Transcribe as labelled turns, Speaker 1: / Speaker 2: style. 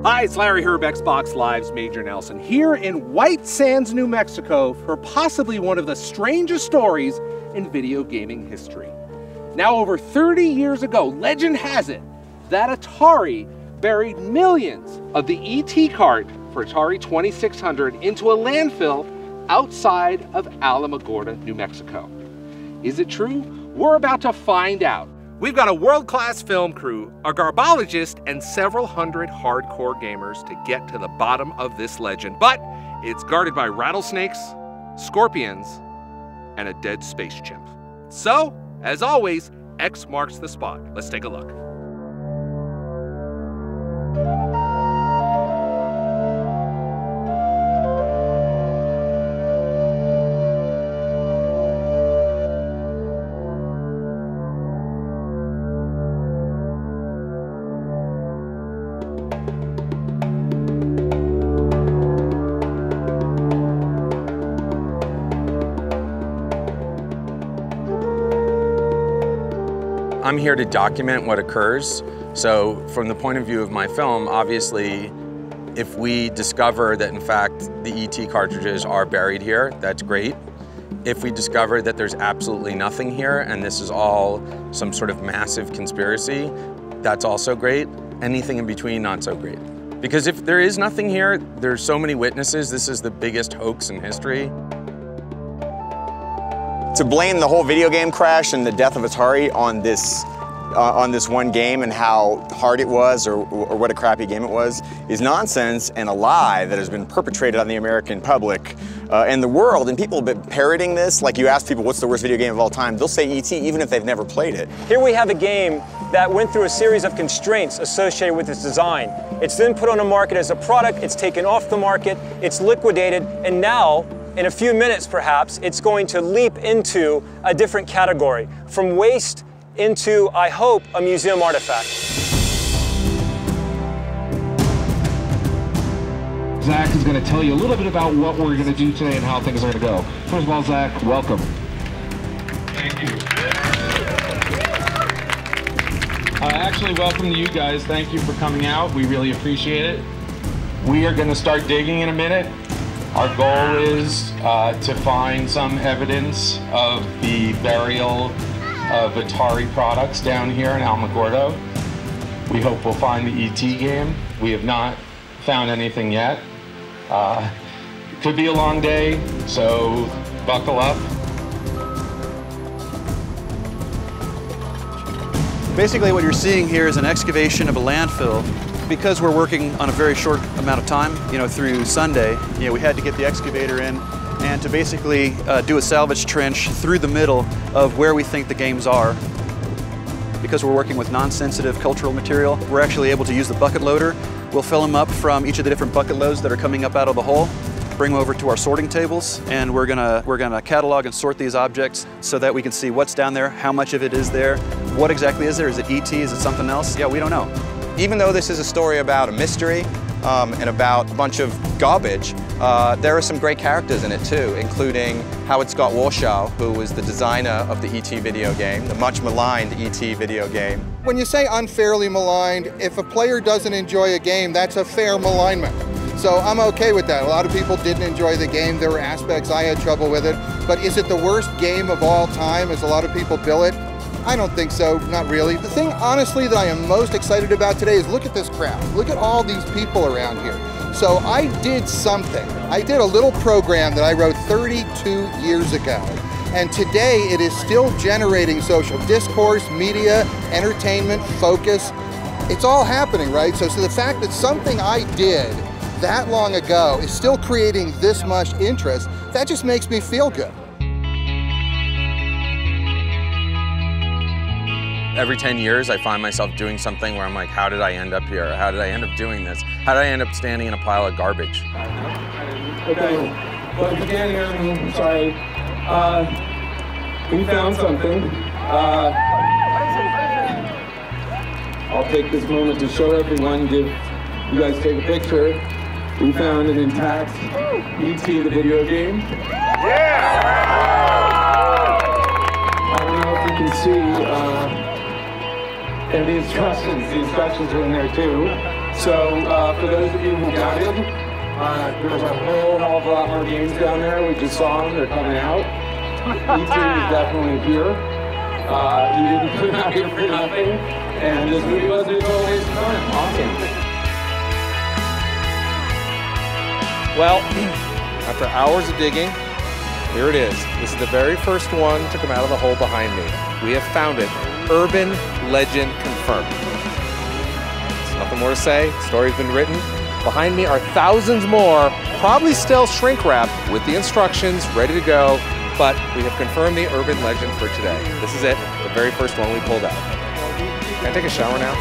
Speaker 1: Hi, it's Larry Herb, Xbox Live's Major Nelson, here in White Sands, New Mexico, for possibly one of the strangest stories in video gaming history. Now, over 30 years ago, legend has it that Atari buried millions of the ET cart for Atari 2600 into a landfill outside of Alamogordo, New Mexico. Is it true? We're about to find out. We've got a world-class film crew, a garbologist, and several hundred hardcore gamers to get to the bottom of this legend. But it's guarded by rattlesnakes, scorpions, and a dead space chimp. So, as always, X marks the spot. Let's take a look.
Speaker 2: I'm here to document what occurs. So from the point of view of my film, obviously, if we discover that in fact the ET cartridges are buried here, that's great. If we discover that there's absolutely nothing here and this is all some sort of massive conspiracy, that's also great. Anything in between, not so great. Because if there is nothing here, there's so many witnesses, this is the biggest hoax in history.
Speaker 3: To blame the whole video game crash and the death of Atari on this one game and how hard it was or what a crappy game it was is nonsense and a lie that has been perpetrated on the American public and the world. And people have been parroting this. Like you ask people what's the worst video game of all time, they'll say E.T. even if they've never played it.
Speaker 4: Here we have a game that went through a series of constraints associated with its design. It's then put on the market as a product, it's taken off the market, it's liquidated, and now, in a few minutes perhaps, it's going to leap into a different category, from waste into, I hope, a museum artifact.
Speaker 5: Zach is going to tell you a little bit about what we're going to do today and how things are going to go. First of all, Zach, welcome.
Speaker 6: Thank you.
Speaker 5: Actually, welcome to you guys. Thank you for coming out. We really appreciate it. We are going to start digging in a minute. Our goal is to find some evidence of the burial of Atari products down here in Alamogordo. We hope we'll find the ET game. We have not found anything yet. It could be a long day, so buckle up.
Speaker 7: Basically what you're seeing here is an excavation of a landfill. Because we're working on a very short amount of time, through Sunday, we had to get the excavator in and to basically do a salvage trench through the middle of where we think the games are. Because we're working with non-sensitive cultural material, we're actually able to use the bucket loader. We'll fill them up from each of the different bucket loads that are coming up out of the hole, bring them over to our sorting tables, and we're gonna catalog and sort these objects so that we can see what's down there, how much of it is there, what exactly is there, is it ET, is it something else? Yeah, we don't know.
Speaker 3: Even though this is a story about a mystery and about a bunch of garbage, there are some great characters in it too, including Howard Scott Warshaw, who was the designer of the E.T. video game, the much maligned E.T. video game.
Speaker 8: When you say unfairly maligned, if a player doesn't enjoy a game, that's a fair malignment. So I'm okay with that. A lot of people didn't enjoy the game. There were aspects I had trouble with it. But is it the worst game of all time, as a lot of people bill it? I don't think so, not really. The thing, honestly, that I am most excited about today is look at this crowd. Look at all these people around here. So I did something. I did a little program that I wrote 32 years ago. And today it is still generating social discourse, media, entertainment, focus. It's all happening, right? So the fact that something I did that long ago is still creating this much interest, that just makes me feel good.
Speaker 2: Every 10 years, I find myself doing something where I'm like, how did I end up here? How did I end up doing this? How did I end up standing in a pile of garbage?
Speaker 6: Okay, well, again, here, I'm sorry. We found something. I'll take this moment to show everyone, give you guys take a picture. We found an intact E.T. the video game. Yeah! I don't know if you can see, and the instructions are in there too. So for those of you who doubted, there's a whole hell of a lot more games down there. We just saw them, they're coming out. E.T. is definitely here. You didn't come out here for nothing. And this movie wasn't a total waste of time. Awesome.
Speaker 1: Well, after hours of digging, here it is. This is the very first one to come out of the hole behind me. We have found it. Urban legend confirmed. There's nothing more to say. The story's been written. Behind me are thousands more, probably still shrink wrapped with the instructions ready to go, but we have confirmed the urban legend for today. This is it, the very first one we pulled out. Can I take a shower now?